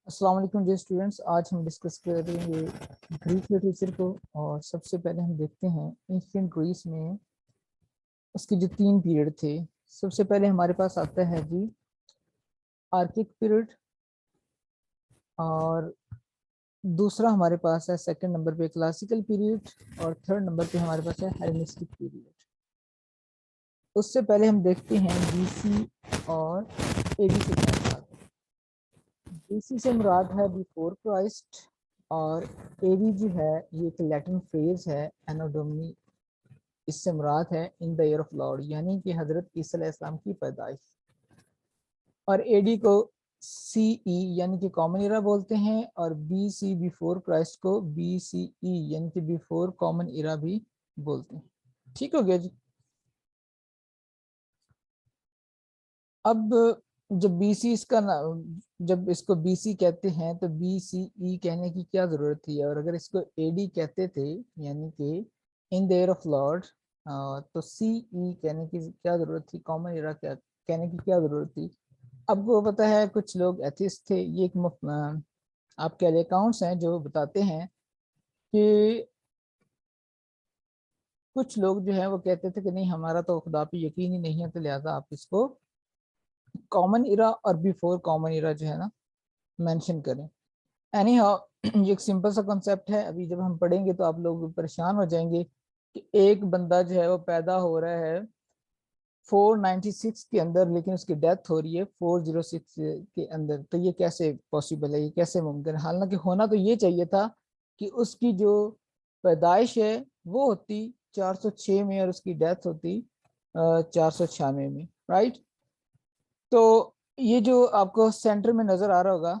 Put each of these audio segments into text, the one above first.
अस्सलाम वालेकुम dear students. आज हम डिस्कस करेंगे ग्रीक लिटरेचर को। और सबसे पहले हम देखते हैं एंशिएंट ग्रीस में उसके जो 3 पीरियड थे। सबसे पहले हमारे पास आता है जी आर्किक पीरियड, और दूसरा हमारे पास है सेकंड नंबर पे क्लासिकल पीरियड, और थर्ड नंबर पे हमारे पास है हेलेनिस्टिक पीरियड। उससे पहले हम देखते हैं बीसी और एडी से क्या मुराद है। बीसी से मुराद है बिफोर क्राइस्ट, और एडी जो है ये एक लैटिन फ्रेज है एनो डोमिनी। इससे मुराद है in the year of Lord, यानी कि हजरत ईसा अलैहिस्सलाम की पैदाइश। और एडी को सीई यानी कि कॉमन इरा बोलते हैं, और बी सी बिफोर क्राइस्ट को बी सी ई यानी कि बिफोर कॉमन इरा भी बोलते हैं। ठीक हो गया जी। अब जब बीसी इसका जब इसको बीसी कहते हैं तो बीसीई कहने की क्या जरूरत थी, और अगर इसको एडी कहते थे यानी कि in the year of Lord, तो सीई कहने की क्या जरूरत थी, कॉमन एरा क्या कहने की क्या जरूरत थी। अब वो पता है कुछ लोग एथिस्ट थे, ये एक आप कह रहे अकाउंट्स हैं जो बताते हैं कि कुछ लोग जो है वो कहते थे कि नहीं, हमारा तो खुदा पे यकीन ही नहीं है, तो लिहाजा आप इसको कॉमन इरा और बिफोर कॉमन इरा जो है ना मेंशन करें। एनी हाउ ये एक सिंपल सा कॉन्सेप्ट है। अभी जब हम पढ़ेंगे तो आप लोग परेशान हो जाएंगे कि एक बंदा जो है वो पैदा हो रहा है 496 के अंदर, लेकिन उसकी डेथ हो रही है 406 के अंदर। तो ये कैसे पॉसिबल है, ये कैसे मुमकिन है? हालांकि होना तो ये चाहिए था कि उसकी जो पैदाइश है वो होती 406 में और उसकी डेथ होती 496 में, राइट। तो ये जो आपको सेंटर में नजर आ रहा होगा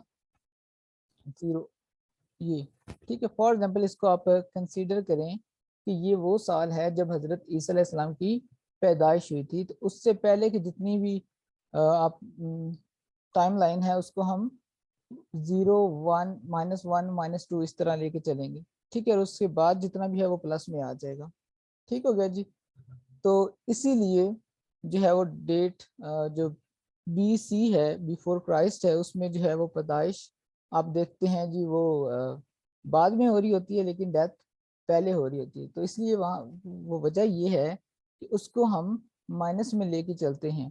0, ये ठीक है। फॉर एग्जाम्पल इसको आप कंसीडर करें कि ये वो साल है जब हजरत ईसा अलैहिस्सलाम की पैदाइश हुई थी। तो उससे पहले की जितनी भी आप टाइम लाइन है उसको हम 0 1 -1 -2 इस तरह लेके चलेंगे, ठीक है। और उसके बाद जितना भी है वो प्लस में आ जाएगा। ठीक हो गया जी। तो इसीलिए जो है वो डेट जो बी सी है बिफोर क्राइस्ट है, उसमें जो है वो पैदाइश आप देखते हैं जी वो बाद में हो रही होती है, लेकिन डेथ पहले हो रही होती है। तो इसलिए वहाँ वो वजह ये है कि उसको हम माइनस में लेके चलते हैं।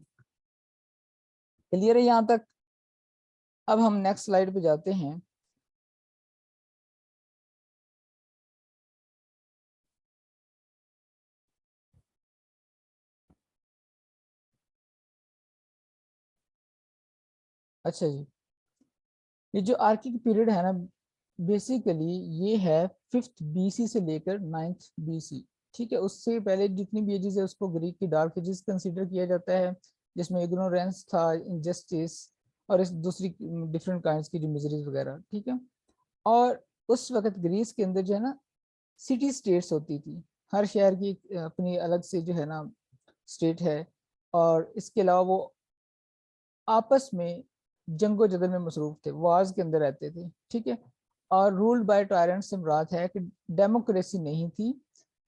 क्लियर है यहाँ तक? अब हम नेक्स्ट स्लाइड पे जाते हैं। अच्छा जी, ये जो आर्किक पीरियड है ना, बेसिकली ये है 5th बीसी से लेकर 9th बीसी। ठीक है, उससे पहले जितनी भी एजेस है उसको ग्रीक की डार्क एजेस कंसीडर किया जाता है, जिसमें इग्नोरेंस था, इनजस्टिस, और इस दूसरी डिफरेंट काइंड्स की जो मिजरीज वगैरह। ठीक है। और उस वक्त ग्रीस के अंदर जो है ना सिटी स्टेट्स होती थी। हर शहर की अपनी अलग से जो है ना स्टेट है, और इसके अलावा वो आपस में जंगो जदल में मसरूफ थे, वार्स के अंदर रहते थे। ठीक है। और रूल्ड बाय टायरेंट से मुराद है कि डेमोक्रेसी नहीं थी,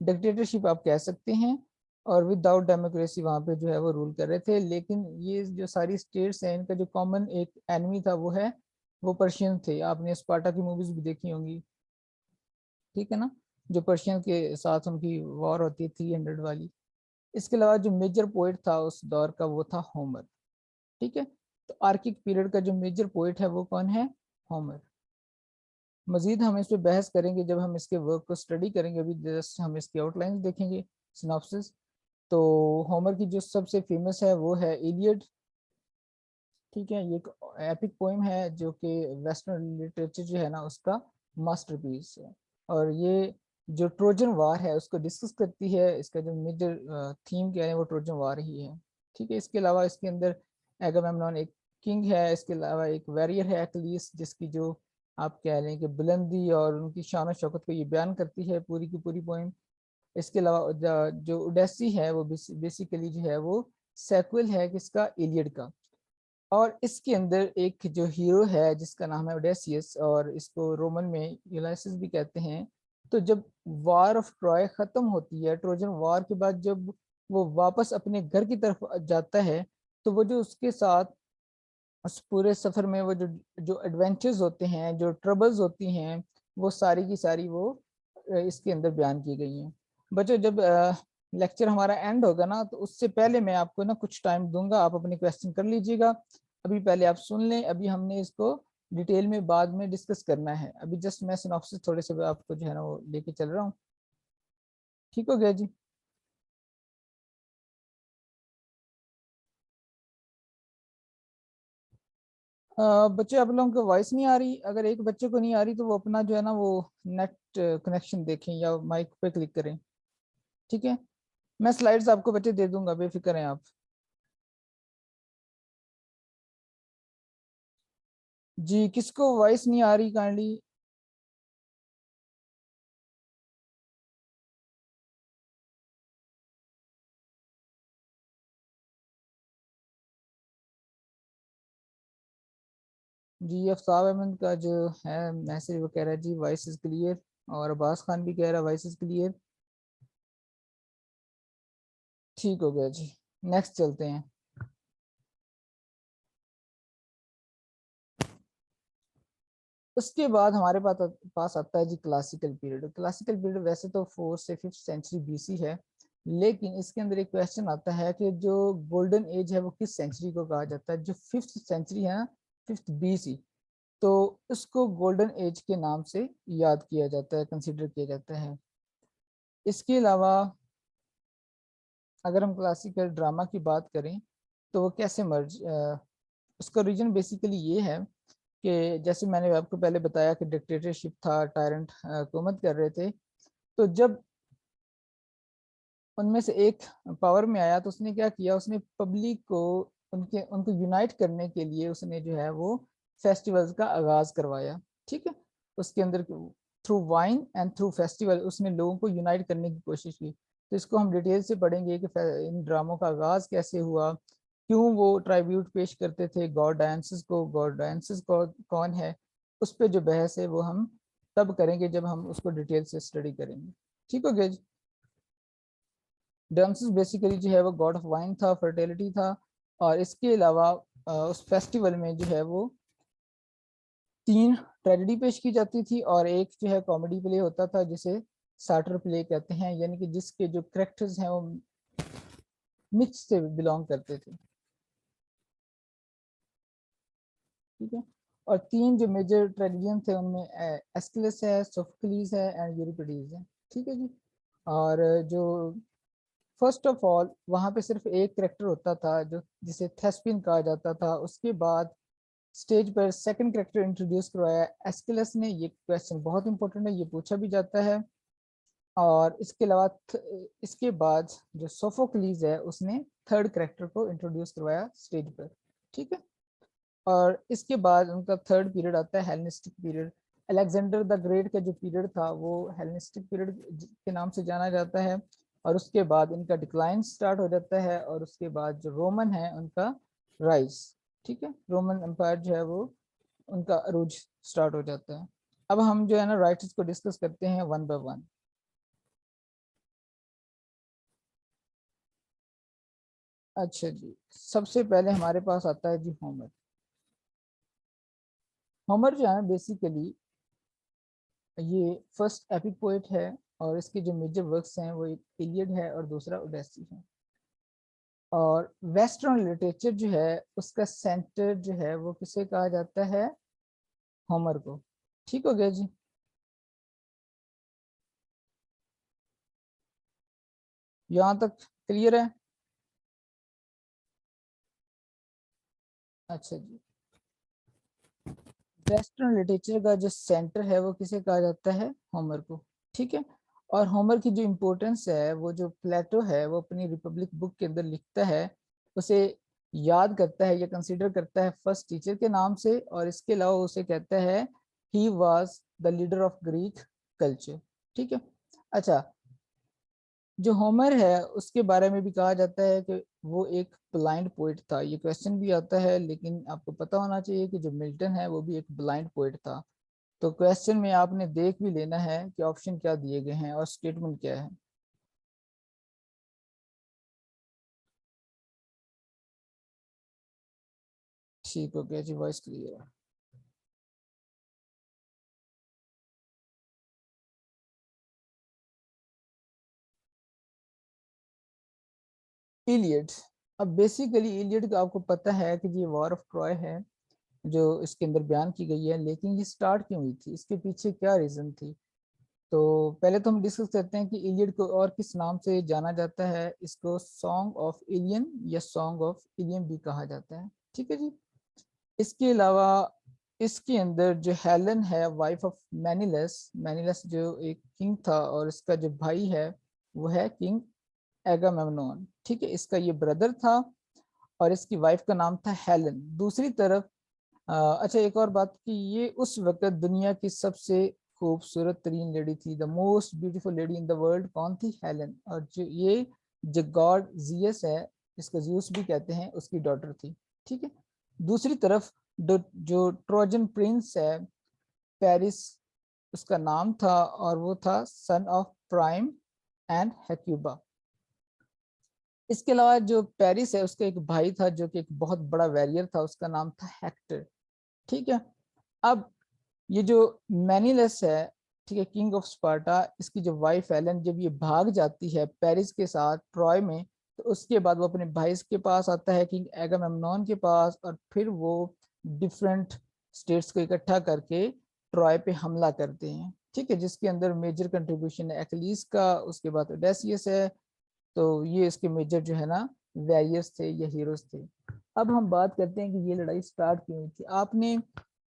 डिक्टेटरशिप आप कह सकते हैं। और विदाउट डेमोक्रेसी वहाँ पे जो है वो रूल कर रहे थे। लेकिन ये जो सारी स्टेट्स हैं इनका जो कॉमन एक एनिमी था वो पर्शियन थे। आपने स्पार्टा की मूवीज भी देखी होंगी, ठीक है ना, जो पर्शियन के साथ उनकी वॉर होती है 300 वाली। इसके अलावा जो मेजर पोइट था उस दौर का वो था होमर। ठीक है। तो आर्किक पीरियड का जो मेजर पोइट है वो कौन है? होमर। मजीद हम इस पे बहस करेंगे जब हम इसके वर्क को स्टडी करेंगे। अभी जस्ट हम इसकी आउटलाइन देखेंगे, सिनॉप्सिस। तो होमर की जो सबसे फेमस है वो है इलियड। ठीक है, ये एक एपिक पोइम है जो कि वेस्टर्न लिटरेचर जो है ना उसका मास्टरपीस है। और ये जो ट्रोजन वार है उसको डिस्कस करती है। इसका जो मेजर थीम क्या है वो ट्रोजन वार ही है। ठीक है। इसके अलावा इसके अंदर एगामेमनॉन एक किंग है, इसके अलावा एक वॉरियर है एक्लिस, जिसकी जो आप कह लें कि बुलंदी और उनकी शान शौकत को ये बयान करती है पूरी की पूरी पोइम। इसके अलावा जो उडेसी है वो बेसिकली जो है वो सेक्वल है किसका? इलियड का। और इसके अंदर एक जो हीरो है जिसका नाम है ओडेसियस, और इसको रोमन में यूलाइसिस भी कहते हैं। तो जब वार ऑफ ट्रॉय खत्म होती है, ट्रोजन वार के बाद जब वो वापस अपने घर की तरफ जाता है, तो वो जो उसके साथ उस पूरे सफर में वो जो जो एडवेंचर्स होते हैं, जो ट्रबल्स होती हैं, वो सारी की सारी वो इसके अंदर बयान की गई हैं। बच्चों जब लेक्चर हमारा एंड होगा ना, तो उससे पहले मैं आपको ना कुछ टाइम दूंगा, आप अपने क्वेश्चन कर लीजिएगा। अभी पहले आप सुन लें, अभी हमने इसको डिटेल में बाद में डिस्कस करना है। अभी जस्ट मैं सिनॉप्सिस थोड़े से आपको जो है ना वो लेके चल रहा हूँ। ठीक हो गया जी? बच्चे आप लोगों को वॉइस नहीं आ रही? अगर एक बच्चे को नहीं आ रही तो वो अपना जो है ना वो नेट कनेक्शन देखें या माइक पे क्लिक करें। ठीक है, मैं स्लाइड्स आपको बच्चे दे दूंगा, बेफिक्र हैं आप। जी, किसको वॉइस नहीं आ रही काइंडली? जी, अफ्ताब अहमद का जो है मैसेज वो कह रहा है जी वॉइस इज क्लियर, और अब्बास खान भी कह रहा है वॉइस इज क्लियर। ठीक हो गया जी, नेक्स्ट चलते हैं। उसके बाद हमारे पास आता है जी क्लासिकल पीरियड। क्लासिकल पीरियड वैसे तो 4 से 5th सेंचुरी BC है, लेकिन इसके अंदर एक क्वेश्चन आता है कि जो गोल्डन एज है वो किस सेंचुरी को कहा जाता है? जो 5th सेंचुरी है ना, 5th BC, तो उसको गोल्डन एज के नाम से याद किया जाता है, कंसिडर किया जाता है। इसके अलावा अगर हम क्लासिकल ड्रामा की बात करें तो वो कैसे मर्ज उसका रीजन बेसिकली ये है कि जैसे मैंने आपको पहले बताया कि डिक्टेटरशिप था, टायरेंट हुकूमत कर रहे थे। तो जब उनमें से एक पावर में आया तो उसने क्या किया, उसने पब्लिक को उनके उनको यूनाइट करने के लिए उसने जो है वो फेस्टिवल्स का आगाज करवाया। ठीक है, उसके अंदर through wine and through festival उसने लोगों को यूनाइट करने की कोशिश की। तो इसको हम डिटेल से पढ़ेंगे कि इन ड्रामों का आगाज कैसे हुआ, क्यों वो ट्राइब्यूट पेश करते थे गॉड डायंसिस को, गॉड डायंसिस कौन है, उस पर जो बहस है वो हम तब करेंगे जब हम उसको डिटेल से स्टडी करेंगे। ठीक हो गया जी? डायंसिस बेसिकली जो है वो गॉड ऑफ वाइन था, फर्टिलिटी था। और इसके अलावा उस फेस्टिवल में जो है वो 3 ट्रेजेडी पेश की जाती थी, और एक जो है कॉमेडी प्ले होता था जिसे साटर प्ले कहते हैं, यानी कि जिसके जो करेक्टर्स हैं वो मिथ से बिलोंग करते थे। ठीक है, और 3 जो मेजर ट्रेजेडियन थे उनमें एस्किलस है, सोफोक्लीज है एंड यूरिपिडीज है। ठीक है जी। और जो फर्स्ट ऑफ ऑल वहाँ पे सिर्फ एक करेक्टर होता था जो जिसे थेस्पियन कहा जाता था। उसके बाद स्टेज पर सेकंड करेक्टर इंट्रोड्यूस करवाया एस्किलस ने। ये क्वेश्चन बहुत इंपॉर्टेंट है, ये पूछा भी जाता है। और इसके अलावा इसके बाद जो सोफोक्लीज है उसने थर्ड करेक्टर को इंट्रोड्यूस करवाया स्टेज पर। ठीक है, और इसके बाद उनका थर्ड पीरियड आता है Hellenistic period. Alexander the great का जो पीरियड था वो हेलेनिस्टिक पीरियड के नाम से जाना जाता है। और उसके बाद इनका डिक्लाइन स्टार्ट हो जाता है, और उसके बाद जो रोमन है उनका राइज। ठीक है, रोमन एम्पायर जो है वो उनका अरूज स्टार्ट हो जाता है। अब हम जो है ना राइटर्स को डिस्कस करते हैं वन बाय वन। अच्छा जी, सबसे पहले हमारे पास आता है जी होमर। होमर जो है बेसिकली ये फर्स्ट एपिक पोएट है, और इसके जो मेजर वर्क्स हैं वो एक इलियड है और दूसरा ओडेसी है। और वेस्टर्न लिटरेचर जो है उसका सेंटर जो है वो किसे कहा जाता है? होमर को। ठीक हो गया जी? यहाँ तक क्लियर है? अच्छा जी, वेस्टर्न लिटरेचर का जो सेंटर है वो किसे कहा जाता है? होमर को। ठीक है, और होमर की जो इम्पोर्टेंस है वो जो प्लेटो है वो अपनी रिपब्लिक बुक के अंदर लिखता है, उसे याद करता है या कंसीडर करता है फर्स्ट टीचर के नाम से। और इसके अलावा उसे कहता है he was the leader of Greek culture. ठीक है, अच्छा, जो होमर है उसके बारे में भी कहा जाता है कि वो एक ब्लाइंड पोइट था। ये क्वेश्चन भी आता है, लेकिन आपको पता होना चाहिए कि जो मिल्टन है वो भी एक ब्लाइंड पोइट था। तो क्वेश्चन में आपने देख भी लेना है कि ऑप्शन क्या दिए गए हैं और स्टेटमेंट क्या है। ठीक हो गया जी, वॉइस क्लियर है। इलियड। अब बेसिकली इलियड का आपको पता है कि ये वॉर ऑफ ट्रॉय है जो इसके अंदर बयान की गई है, लेकिन ये स्टार्ट क्यों हुई थी, इसके पीछे क्या रीजन थी। तो पहले तो हम डिस्कस करते हैं कि इलियड को और किस नाम से जाना जाता है। इसको सॉन्ग ऑफ इलियन या सॉन्ग ऑफ इलियन भी कहा जाता है, ठीक है जी। इसके अलावा इसके अंदर जो हेलन है, वाइफ ऑफ मैनिलस, मैनिलस जो एक किंग था और इसका जो भाई है वो है किंग एगामेमनोन, ठीक है। इसका ये ब्रदर था और इसकी वाइफ का नाम था हेलन। दूसरी तरफ अच्छा एक और बात कि ये उस वक्त दुनिया की सबसे खूबसूरत तरीन लेडी थी, the most beautiful lady in the world कौन थी, हेलन। और जो ये जो गॉड जियस है, जिसको जियस भी कहते हैं, उसकी डॉटर थी, ठीक है। दूसरी तरफ जो ट्रोजन प्रिंस है पेरिस उसका नाम था और वो था सन ऑफ प्राइम एंड हेक्यूबा। इसके अलावा जो पेरिस है उसका एक भाई था जो कि एक बहुत बड़ा वैरियर था, उसका नाम था हेक्टर, ठीक है। अब ये जो मैनिलस है, ठीक है, किंग ऑफ स्पार्टा, इसकी जो वाइफ एलन जब ये भाग जाती है पेरिस के साथ ट्रॉय में, तो उसके बाद वो अपने भाई के पास आता है किंग एगामेम्नॉन के पास, और फिर वो डिफरेंट स्टेट्स को इकट्ठा करके ट्रॉय पे हमला करते हैं, ठीक है, जिसके अंदर मेजर कंट्रीब्यूशन है एक्लीस का, उसके बाद ओडेसियस है। तो ये इसके मेजर जो है ना वैरियर्स थे या हीरोज थे। अब हम बात करते हैं कि ये लड़ाई स्टार्ट क्यों हुई थी। आपने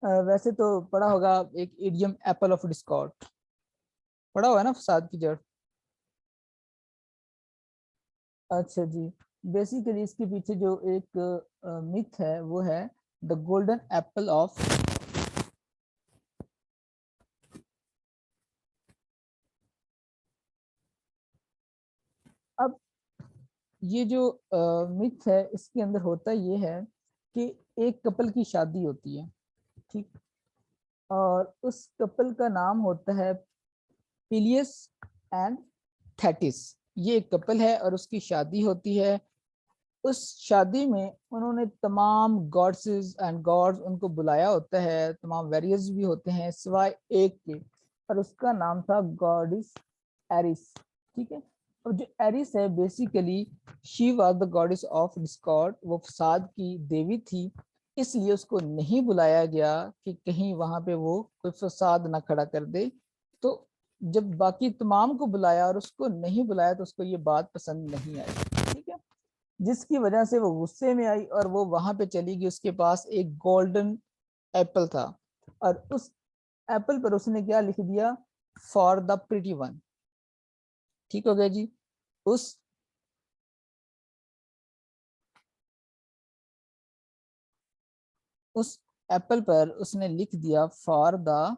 वैसे तो पढ़ा होगा एक इडियम एप्पल ऑफ डिस्कॉर्ड, पढ़ा हुआ है ना, फसाद की जड़। अच्छा जी, बेसिकली इसके पीछे जो एक मिथ है वो है द गोल्डन एप्पल ऑफ। अब ये जो मिथ है इसके अंदर होता ये है कि एक कपल की शादी होती है, ठीक, और उस कपल का नाम होता है पिलियस एंड थेटिस। ये एक कपल है और उसकी शादी होती है। उस शादी में उन्होंने तमाम गॉड्सेस एंड गॉड्स उनको बुलाया होता है, तमाम वेरियर्स भी होते हैं सिवाय एक के, और उसका नाम था गॉडिस एरिस, ठीक है। और जो एरिस है basically she was the goddess of discord, वो फसाद की देवी थी, इसलिए उसको नहीं बुलाया गया कि कहीं वहां पे वो कोई फसाद ना खड़ा कर दे। तो जब बाकी तमाम को बुलाया और उसको नहीं बुलाया तो उसको ये बात पसंद नहीं आई, ठीक है, जिसकी वजह से वो गुस्से में आई और वो वहां पे चली गई। उसके पास एक गोल्डन एप्पल था और उस एप्पल पर उसने क्या लिख दिया, फॉर द प्रिटी वन, ठीक हो गया जी। उस उस एप्पल पर उसने लिख दिया फॉर द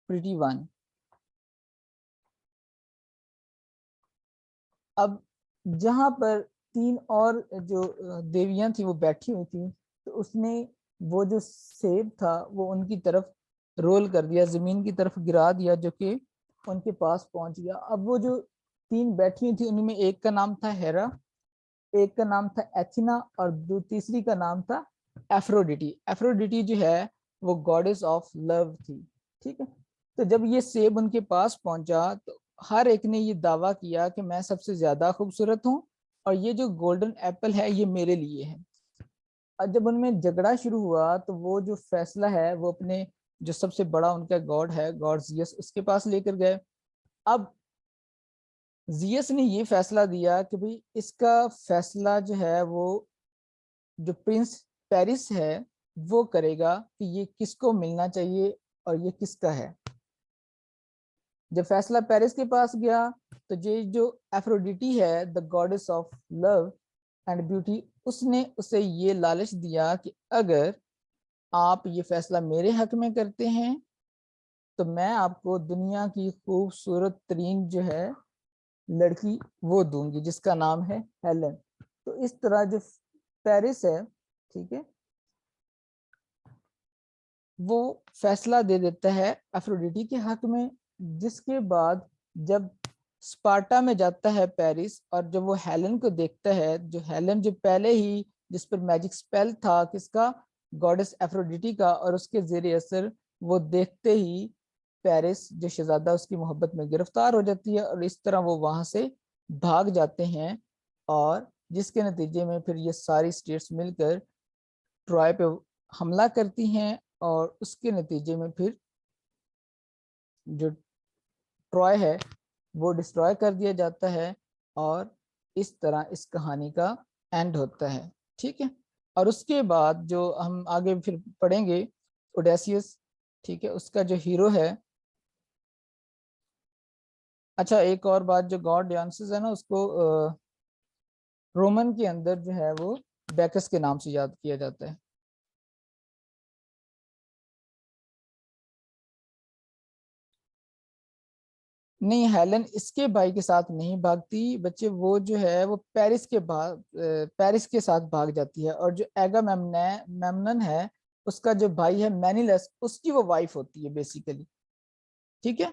प्रिटी वन। अब जहां पर तीन और जो देवियां थी वो बैठी हुई थी, तो उसने वो जो सेब था वो उनकी तरफ रोल कर दिया, जमीन की तरफ गिरा दिया, जो कि उनके पास पहुंच गया। अब वो जो तीन बैठी हुई थी उनमें एक का नाम था हेरा, एक का नाम था एथिना और दो तीसरी का नाम था एफ्रोडिटी। एफ्रोडिटी जो है वो गॉडेस ऑफ लव थी, ठीक है। तो जब ये सेब उनके पास पहुंचा तो हर एक ने ये दावा किया कि मैं सबसे ज्यादा खूबसूरत हूँ और ये जो गोल्डन एप्पल है ये मेरे लिए है। और जब उनमें झगड़ा शुरू हुआ तो वो जो फैसला है वो अपने जो सबसे बड़ा उनका गॉड है, गॉड जियस, उसके पास लेकर गए। अब जियस ने ये फैसला दिया कि भाई इसका फैसला जो है वो जो प्रिंस पेरिस है वो करेगा कि ये किसको मिलना चाहिए और ये किसका है। जब फैसला पेरिस के पास गया तो ये जो एफ्रोडिटी है the goddess of love and beauty, उसने उसे ये लालच दिया कि अगर आप ये फैसला मेरे हक में करते हैं तो मैं आपको दुनिया की खूबसूरत तरीन जो है लड़की वो दूंगी जिसका नाम है हेलन। तो इस तरह जो पेरिस है, ठीक है, वो फैसला दे देता है अफ्रोडिटी के हक में। जिसके बाद जब स्पार्टा में जाता है पेरिस और जब वो हेलन को देखता है, जो हेलन जो पहले ही जिस पर मैजिक स्पेल था किसका, गॉडेस एफ्रोडिटी का, और उसके जेर असर वो देखते ही पेरिस जो शहजादा उसकी मोहब्बत में गिरफ्तार हो जाती है और इस तरह वो वहां से भाग जाते हैं, और जिसके नतीजे में फिर ये सारी स्टेट्स मिलकर ट्रॉय पे हमला करती हैं और उसके नतीजे में फिर जो ट्रॉय है वो डिस्ट्रॉय कर दिया जाता है, और इस तरह इस कहानी का एंड होता है। ठीक है, और उसके बाद जो हम आगे फिर पढ़ेंगे ओडेसियस, ठीक है, उसका जो हीरो है। अच्छा, एक और बात, जो गॉड डायonysus है ना, उसको रोमन के अंदर जो है वो बैकस के नाम से याद किया जाता है। नहीं, हेलन इसके भाई के साथ नहीं भागती बच्चे, वो जो है वो पेरिस के साथ भाग जाती है, और जो मेमनन है उसका जो भाई है मैनिलस, उसकी वो वाइफ होती है बेसिकली। ठीक है,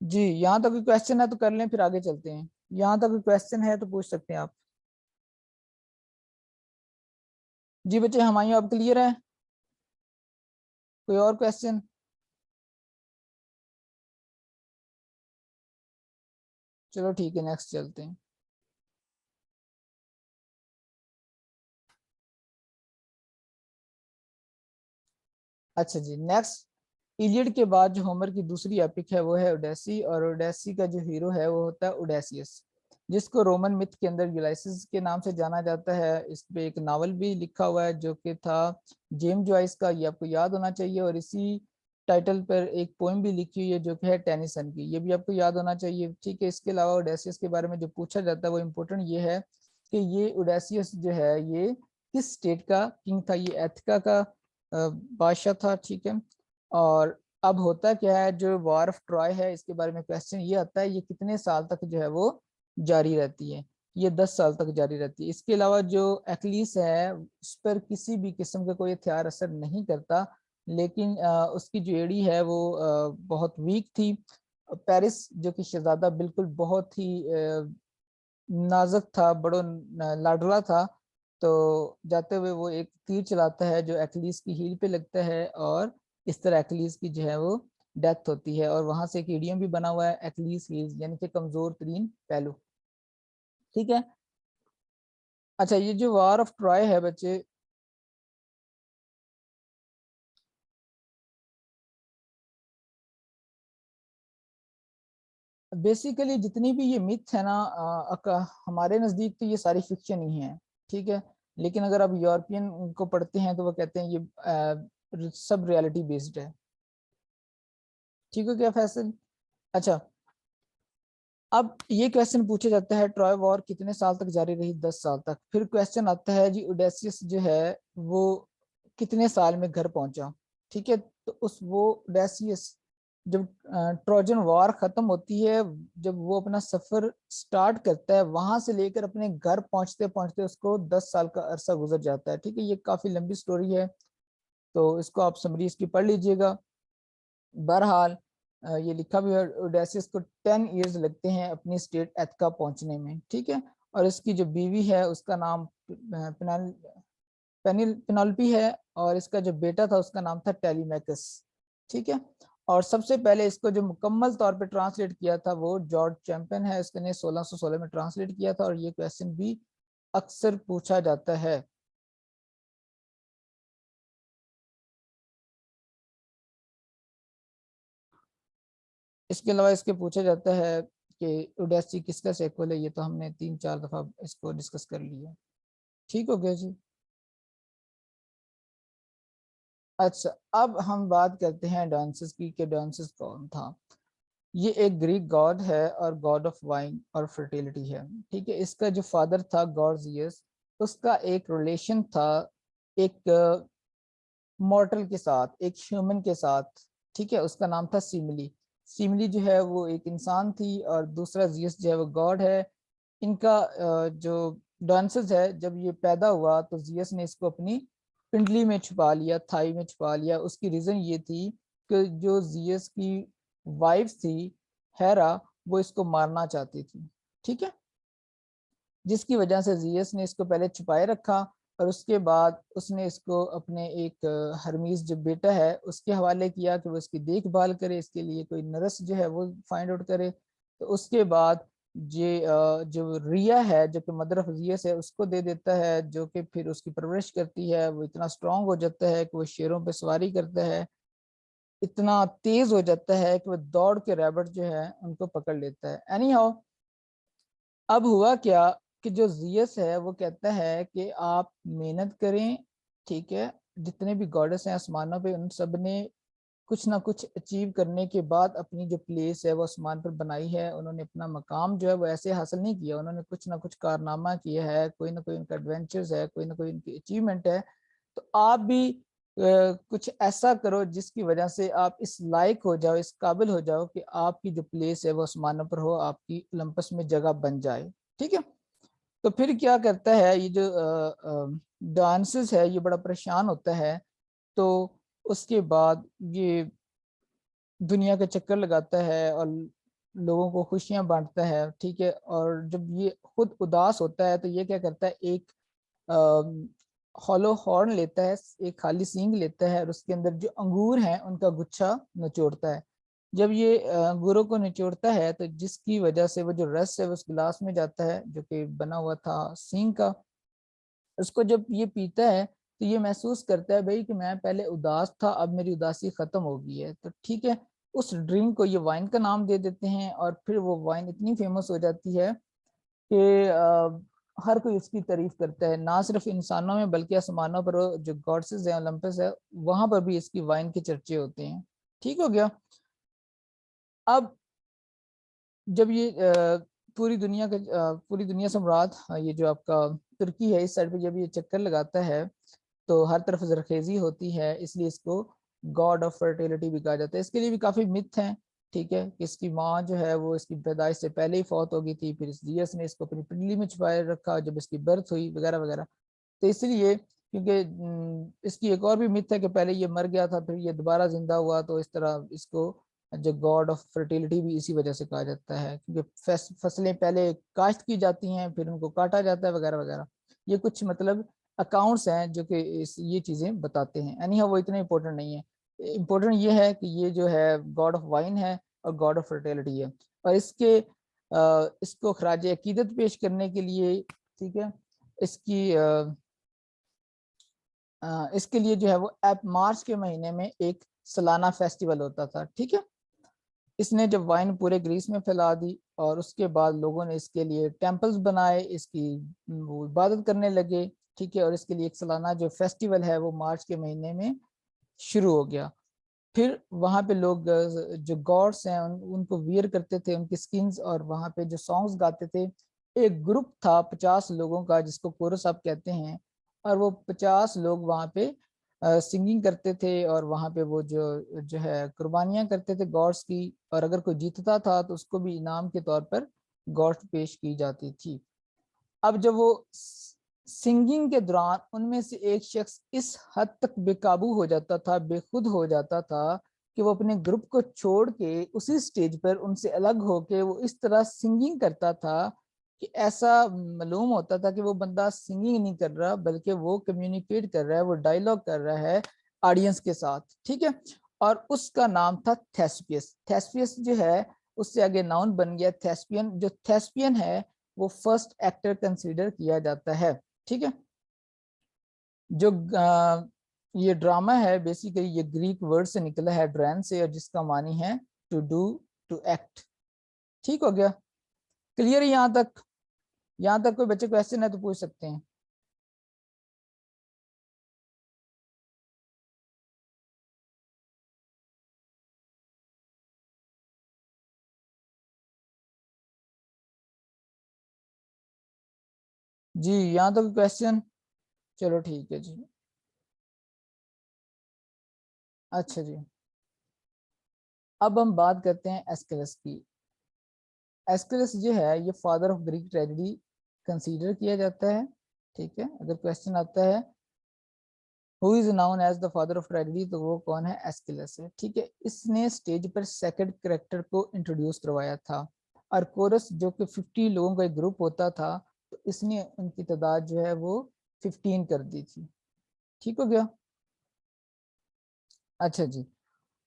जी यहाँ तक कोई क्वेश्चन है तो कर लें, फिर आगे चलते हैं। यहाँ तक कोई क्वेश्चन है तो पूछ सकते हैं आप। जी बच्चे, हमारी आप क्लियर है? कोई और क्वेश्चन? चलो ठीक है, नेक्स्ट चलते हैं। अच्छा जी, नेक्स्ट इलियड के बाद जो होमर की दूसरी एपिक है वो है ओडेसी, और ओडेसी का जो हीरो है वो होता है ओडेसियस, जिसको रोमन मिथ के अंदर यूलाइसिस के नाम से जाना जाता है। इस पे एक नावल भी लिखा हुआ है जो कि था जेम्स जॉइस का, ये आपको याद होना चाहिए, और इसी टाइटल पर एक पोएम भी लिखी हुई है जो कि है टेनिसन की, ये भी आपको याद होना चाहिए। ठीक है, इसके अलावा ओडेसियस के बारे में जो पूछा जाता है वो इम्पोर्टेंट ये है कि ये ओडेसियस जो है ये किस स्टेट का किंग था, ये एथिका का बादशाह था। ठीक है, और अब होता क्या है, जो वॉर ऑफ ट्रॉय है इसके बारे में क्वेश्चन ये आता है, ये कितने साल तक जो है वो जारी रहती है? ये 10 साल तक जारी रहती है। इसके अलावा जो एक्लीस है उस पर किसी भी किस्म का कोई हथियार असर नहीं करता, लेकिन उसकी जो एड़ी है वो बहुत वीक थी। पेरिस जो कि शहजादा बिल्कुल बहुत ही नाजुक था, बड़ो लाडला था, तो जाते हुए वो एक तीर चलाता है जो एक्लीस की हील पे लगता है, और इस तरह एक्लीस की जो है वो डेथ होती है, और वहां से एक इडियम भी बना हुआ है एक्लीस हील्स, यानी कि कमजोर तरीन पहलू। ठीक है, अच्छा ये जो वॉर ऑफ ट्रॉय है बच्चे, बेसिकली जितनी भी ये मिथ है ना, हमारे नज़दीक तो ये सारी फिक्शन ही है। ठीक है, लेकिन अगर आप यूरोपियन को पढ़ते हैं तो वो कहते हैं ये सब रियलिटी बेस्ड है। ठीक है क्या फैसल? अच्छा, अब ये क्वेश्चन पूछा जाता है ट्रॉय वॉर कितने साल तक जारी रही? 10 साल तक। फिर क्वेश्चन आता है जी ओडेसियस जो है वो कितने साल में घर पहुंचा? ठीक है, तो उस वो ओडेसियस जब ट्रोजन वॉर खत्म होती है, जब वो अपना सफर स्टार्ट करता है, वहां से लेकर अपने घर पहुंचते पहुंचते उसको 10 साल का अरसा गुजर जाता है। ठीक है, ये काफी लंबी स्टोरी है, तो इसको आप समरी इसकी पढ़ लीजिएगा। बहरहाल ये लिखा भी है ओडेसियस को 10 ईयर्स लगते हैं अपनी स्टेट एथका पहुंचने में। ठीक है, और इसकी जो बीवी है उसका नाम पेनल्पी है, और इसका जो बेटा था उसका नाम था टेलीमैकस। ठीक है, और सबसे पहले इसको जो मुकम्मल तौर पे ट्रांसलेट किया था वो जॉर्ज चैंपियन है, इसने 1616 में ट्रांसलेट किया था, और ये क्वेश्चन भी अक्सर पूछा जाता है। इसके अलावा इसके पूछा जाता है कि ओडेसी किसका सेक्वल है, ये तो हमने 3-4 दफा इसको डिस्कस कर लिया। ठीक हो गया जी। अच्छा, अब हम बात करते हैं डांसेस की, कि डांसेस कौन था। ये एक ग्रीक गॉड है और गॉड ऑफ वाइन और फर्टिलिटी है। ठीक है, इसका जो फादर था गॉर्जियस, उसका एक रिलेशन था एक मॉर्टल के साथ, एक ह्यूमन के साथ। ठीक है, उसका नाम था सिमली। सिमली जो है वो एक इंसान थी, और दूसरा जियस जो है वो गॉड है। इनका जो डांसेस है, जब ये पैदा हुआ तो जियस ने इसको अपनी पिंडली में छुपा लिया, थाई में छुपा लिया। उसकी रीजन ये थी कि जो जियस की वाइफ थी हेरा वो इसको मारना चाहती थी, ठीक है, जिसकी वजह से जियस ने इसको पहले छुपाए रखा और उसके बाद उसने इसको अपने एक हरमीज जो बेटा है उसके हवाले किया कि वो इसकी देखभाल करे, इसके लिए कोई नर्स जो है वो फाइंड आउट करे। तो उसके बाद ये जो रिया है जो कि मदर ऑफ जियस है उसको दे देता है, जो कि फिर उसकी परवरिश करती है, वो इतना स्ट्रांग हो जाता है कि वो शेरों पे सवारी करता है, इतना तेज हो जाता है कि वो दौड़ के रैबिट जो है उनको पकड़ लेता है। एनी हाउ, अब हुआ क्या कि जो जियस है वो कहता है कि आप मेहनत करें, ठीक है, जितने भी गॉडेस हैं आसमानों पे उन सब ने कुछ ना कुछ अचीव करने के बाद अपनी जो प्लेस है वो आसमान पर बनाई है, उन्होंने अपना मकाम जो है वो ऐसे हासिल नहीं किया, उन्होंने कुछ ना कुछ कारनामा किया है, कोई ना कोई उनका एडवेंचर्स है, कोई ना कोई उनकी अचीवमेंट है। तो आप भी कुछ ऐसा करो जिसकी वजह से आप इस लायक हो जाओ, इस काबिल हो जाओ कि आपकी जो प्लेस है वो आसमानों पर हो, आपकी ओलंपस में जगह बन जाए, ठीक है। तो फिर क्या करता है ये जो डांसेस है ये बड़ा परेशान होता है, तो उसके बाद ये दुनिया का चक्कर लगाता है और लोगों को खुशियां बांटता है, ठीक है। और जब ये खुद उदास होता है तो ये क्या करता है, एक हॉलो हॉर्न लेता है, एक खाली सींग लेता है और उसके अंदर जो अंगूर हैं उनका गुच्छा निचोड़ता है। जब ये अंगूरों को निचोड़ता है तो जिसकी वजह से वो जो रस है वो उस गिलास में जाता है जो कि बना हुआ था सींग का, उसको जब ये पीता है तो ये महसूस करता है भाई कि मैं पहले उदास था अब मेरी उदासी खत्म हो गई है, तो ठीक है, उस ड्रिंक को ये वाइन का नाम दे देते हैं और फिर वो वाइन इतनी फेमस हो जाती है कि हर कोई उसकी तारीफ करता है, ना सिर्फ इंसानों में बल्कि आसमानों पर जो गॉड्सेस है ओलंपस है वहां पर भी इसकी वाइन के चर्चे होते हैं, ठीक हो गया। अब जब ये पूरी दुनिया सम्राट ये जो आपका तुर्की है इस साइड पे जब ये चक्कर लगाता है तो हर तरफ जरखेजी होती है, इसलिए इसको गॉड ऑफ फर्टिलिटी भी कहा जाता है। इसके लिए भी काफी मिथ हैं, ठीक है, कि इसकी माँ जो है वो इसकी पैदाइश से पहले ही फौत हो गई थी, फिर इस जियस ने इसको अपनी पिंडली में छुपाए रखा जब इसकी बर्थ हुई वगैरह वगैरह। तो इसलिए क्योंकि इसकी एक और भी मिथ है कि पहले ये मर गया था फिर ये दोबारा जिंदा हुआ, तो इस तरह इसको जो गॉड ऑफ फर्टिलिटी भी इसी वजह से कहा जाता है, क्योंकि फसलें पहले काश्त की जाती हैं फिर उनको काटा जाता है वगैरह वगैरह। ये कुछ मतलब अकाउंट्स हैं जो कि ये चीजें बताते हैं। एनी वो इतने इंपॉर्टेंट नहीं है, इम्पोर्टेंट ये है कि ये जो है गॉड ऑफ वाइन है और गॉड ऑफ फर्टिलिटी है, और इसको खराज अकीदत पेश करने के लिए, ठीक है, इसकी इसके लिए जो है वो मार्च के महीने में एक सालाना फेस्टिवल होता था, ठीक है। इसने जब वाइन पूरे ग्रीस में फैला दी और उसके बाद लोगों ने इसके लिए टेम्पल्स बनाए, इसकी वो इबादत करने लगे, ठीक है, और इसके लिए एक सालाना जो फेस्टिवल है वो मार्च के महीने में शुरू हो गया। फिर वहाँ पे लोग जो गॉड्स हैं उनको वियर करते थे उनकी स्किन्स, और वहाँ पे जो सॉन्ग्स गाते थे। एक ग्रुप था 50 लोगों का जिसको कोरस आप कहते हैं, और वो 50 लोग वहाँ पे सिंगिंग करते थे और वहाँ पे वो जो जो है कुर्बानियां करते थे गॉड्स की, और अगर कोई जीतता था तो उसको भी इनाम के तौर पर गॉड्स पेश की जाती थी। अब जब वो सिंगिंग के दौरान उनमें से एक शख्स इस हद तक बेकाबू हो जाता था, बेखुद हो जाता था कि वो अपने ग्रुप को छोड़ के उसी स्टेज पर उनसे अलग होके वो इस तरह सिंगिंग करता था कि ऐसा मालूम होता था कि वो बंदा सिंगिंग नहीं कर रहा बल्कि वो कम्युनिकेट कर रहा है, वो डायलॉग कर रहा है ऑडियंस के साथ, ठीक है। और उसका नाम था थेस्पियस। थेस्पियस जो है उससे आगे नाउन बन गया थेस्पियन। जो थेस्पियन है वो फर्स्ट एक्टर कंसीडर किया जाता है, ठीक है। जो ये ड्रामा है बेसिकली ये ग्रीक वर्ड से निकला है ड्रैन से, और जिसका मानी है टू डू, टू एक्ट, ठीक हो गया। क्लियर है यहाँ तक? यहाँ तक कोई बच्चे क्वेश्चन है तो पूछ सकते हैं। जी यहाँ तक क्वेश्चन? चलो ठीक है जी। अच्छा जी, अब हम बात करते हैं एस्केलस की। एस्केलस जो है ये father of Greek tragedy consider किया जाता है, ठीक है। अगर क्वेश्चन आता है who is known as the father of tragedy, तो वो कौन है, एस्किलस है। ठीक है, इसने स्टेज पर सेकंड कैरेक्टर को इंट्रोड्यूस करवाया था। और कोरस जो कि 50 लोगों का एक ग्रुप होता था, तो इसने उनकी तादाद जो है वो 15 कर दी थी। ठीक हो गया। अच्छा जी,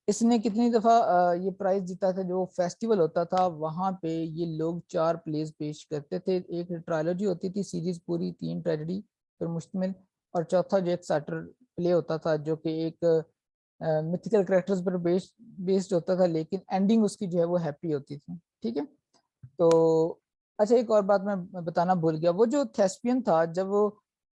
इसने कितनी दफा ये प्राइज जीता था, जो फेस्टिवल होता था वहां पे ये लोग 4 प्लेस पेश करते थे। एक ट्रायलॉजी होती थी, सीरीज पूरी 3 ट्रेजेडी पर मुश्तमिल, और चौथा जो एक सैटर प्ले होता था जो कि एक मिथिकल करेक्टर्स पर बेस्ड होता था, लेकिन एंडिंग उसकी जो है वो हैप्पी होती थी। ठीक है, तो अच्छा एक और बात मैं बताना भूल गया, वो जो थेस्पियन था जब वो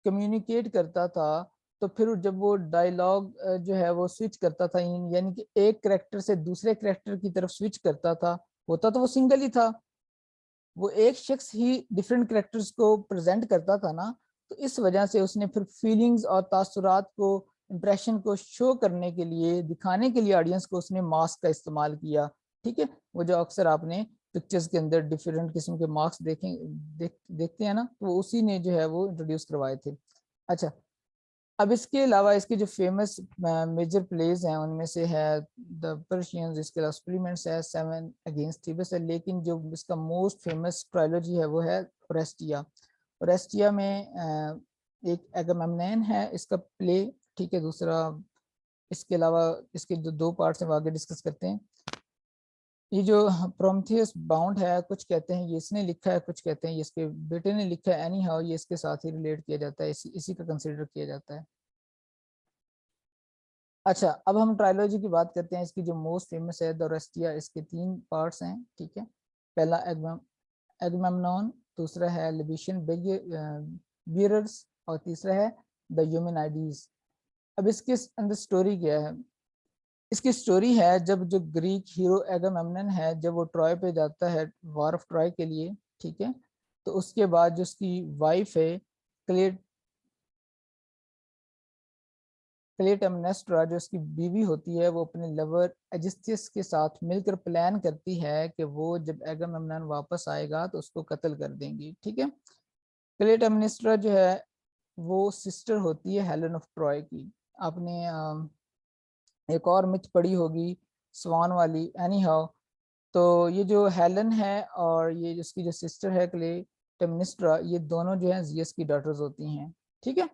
कम्युनिकेट करता था, तो फिर जब वो डायलॉग जो है वो स्विच करता था, यानी कि एक करेक्टर से दूसरे करेक्टर की तरफ स्विच करता था, होता तो वो सिंगल ही था, वो एक शख्स ही डिफरेंट करेक्टर्स को प्रेजेंट करता था ना, तो इस वजह से उसने फिर फीलिंग्स और तासुरात को, इम्प्रेशन को शो करने के लिए, दिखाने के लिए ऑडियंस को उसने मास्क का इस्तेमाल किया। ठीक है, वो जो अक्सर आपने पिक्चर्स के अंदर डिफरेंट किस्म के मास्क देखते हैं ना, तो वो उसी ने जो है वो इंट्रोड्यूस करवाए थे। अच्छा, अब इसके अलावा इसके जो फेमस मेजर प्लेज हैं उनमें से है द पर्शियंस, इसके अलावा एक्सपेरिमेंट्स है, 7 अगेंस्ट थीबस है, लेकिन जो इसका मोस्ट फेमस ट्रायलॉजी है वो है ओरेस्टिया। ओरेस्टिया में एक एगामेम्नेन है इसका प्ले। ठीक है, दूसरा इसके अलावा इसके जो 2 पार्ट्स हैं वो आगे डिस्कस करते हैं। ये जो प्रोमेथियस बाउंड है, कुछ कहते हैं ये इसने लिखा है, कुछ कहते हैं ये इसके बेटे ने लिखा है, एनी हाउ ये इसके साथ ही रिलेट किया जाता है, इसी का कंसिडर किया जाता है। अच्छा, अब हम ट्रायलॉजी की बात करते हैं। इसकी जो मोस्ट फेमस है द रेस्टिया, इसके 3 पार्ट्स हैं। ठीक है, पहला एगमेम्नॉन, दूसरा है लिबिशियन बियरर्स, और तीसरा है द ह्यूमनाइडीज। अब इसके अंदर स्टोरी क्या है, इसकी स्टोरी है जब जो ग्रीक हीरो एगामेम्नन है, जब वो ट्रॉय पे जाता है वॉर ऑफ ट्रॉय के लिए। ठीक है, तो उसके बाद जो उसकी वाइफ है क्लेटेमनेस्ट्रा, जो उसकी बीवी होती है, वो अपने लवर एजिस्टियस के साथ मिलकर प्लान करती है कि वो जब एगामेम्नन वापस आएगा तो उसको कत्ल कर देंगी। ठीक है, क्लेटेमनेस्ट्रा जो है वो सिस्टर होती है हेलन ऑफ ट्रॉय की। आपने एक और मिथ पढ़ी होगी स्वान वाली, एनी हाउ। तो ये जो हेलन है और ये जिसकी जो सिस्टर है क्लेटेमनेस्ट्रा, ये दोनों जो है जियस की डॉटर्स होती हैं। ठीक है,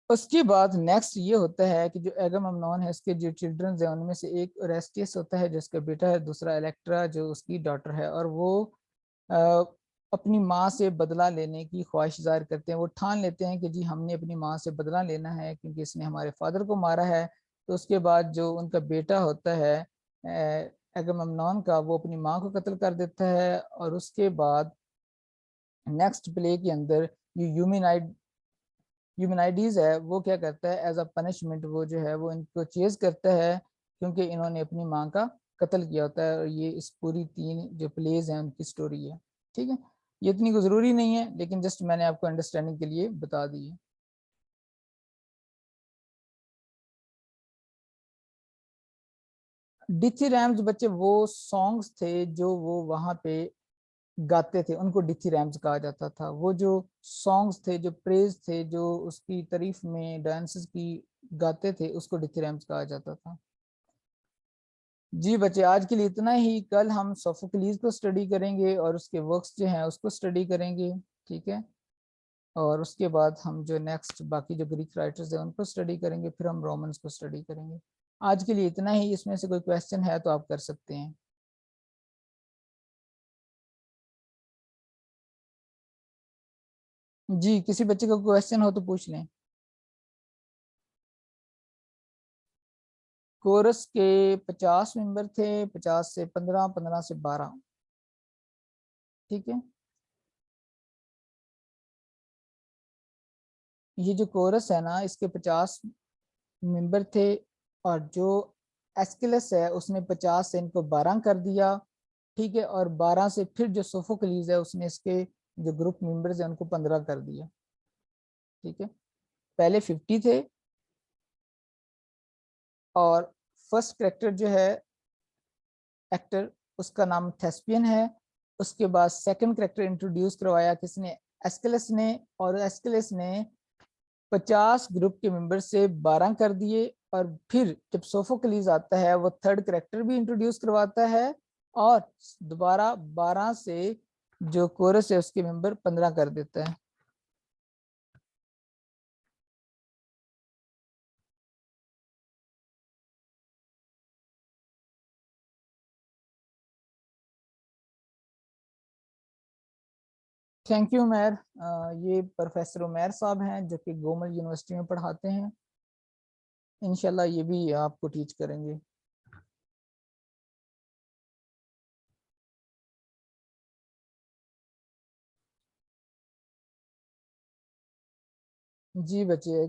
उसके बाद नेक्स्ट ये होता है कि जो एगामेम्नॉन है, इसके जो चिल्ड्रन है उनमें से एक ओरेस्टियस होता है जिसका बेटा है, दूसरा इलेक्ट्रा जो उसकी डॉटर है, और वो आ, अपनी माँ से बदला लेने की ख्वाहिश जाहिर करते हैं। वो ठान लेते हैं कि जी हमने अपनी माँ से बदला लेना है क्योंकि इसने हमारे फादर को मारा है। तो उसके बाद जो उनका बेटा होता है एगामेम्नॉन का, वो अपनी माँ को कत्ल कर देता है, और उसके बाद नेक्स्ट प्ले के अंदर ये ह्यूमनाइडीज है, वो क्या करता है एज अ पनिशमेंट, वो जो है वो इनको चेज करता है क्योंकि इन्होंने अपनी माँ का कत्ल किया होता है। और ये इस पूरी 3 जो प्लेज हैं उनकी स्टोरी है। ठीक है, ये इतनी जरूरी नहीं है, लेकिन जस्ट मैंने आपको अंडरस्टैंडिंग के लिए बता दी है। डिथीरैम्स बच्चे वो सॉन्ग्स थे जो वो वहां पे गाते थे, उनको डिथीरैम्स कहा जाता था। वो जो सॉन्ग्स थे, जो प्रेज थे, जो उसकी तारीफ में डांसेस की गाते थे, उसको डिथीरैम्स कहा जाता था। जी बच्चे, आज के लिए इतना ही। कल हम सोफोक्लीज को स्टडी करेंगे और उसके वर्क्स जो हैं उसको स्टडी करेंगे। ठीक है, और उसके बाद हम जो नेक्स्ट बाकी जो ग्रीक राइटर्स हैं उनको स्टडी करेंगे, फिर हम रोमन्स को स्टडी करेंगे। आज के लिए इतना ही। इसमें से कोई क्वेश्चन है तो आप कर सकते हैं। जी, किसी बच्चे का क्वेश्चन हो तो पूछ लें। कोरस के 50 मेंबर थे, 50 से 15, 15 से 12। ठीक है, ये जो कोरस है ना, इसके 50 मेंबर थे, और जो एस्किलस है उसने 50 से इनको 12 कर दिया। ठीक है, और 12 से फिर जो सोफोक्लीज है उसने इसके जो ग्रुप मेंबर्स है उनको 15 कर दिया। ठीक है, पहले 50 थे, और फर्स्ट करेक्टर जो है एक्टर, उसका नाम थेस्पियन है। उसके बाद सेकंड करेक्टर इंट्रोड्यूस करवाया किसने, एस्किलस ने, और एस्किलस ने 50 ग्रुप के मेंबर से 12 कर दिए, और फिर जब सोफोक्लीज आता है वो थर्ड करेक्टर भी इंट्रोड्यूस करवाता है, और दोबारा 12 से जो कोरस है उसके मेंबर 15 कर देता है। Thank you Umair. ये प्रोफेसर उमैर साहब हैं जो कि गोमल यूनिवर्सिटी में पढ़ाते हैं। इंशाल्लाह ये भी आपको टीच करेंगे। जी बच्चे,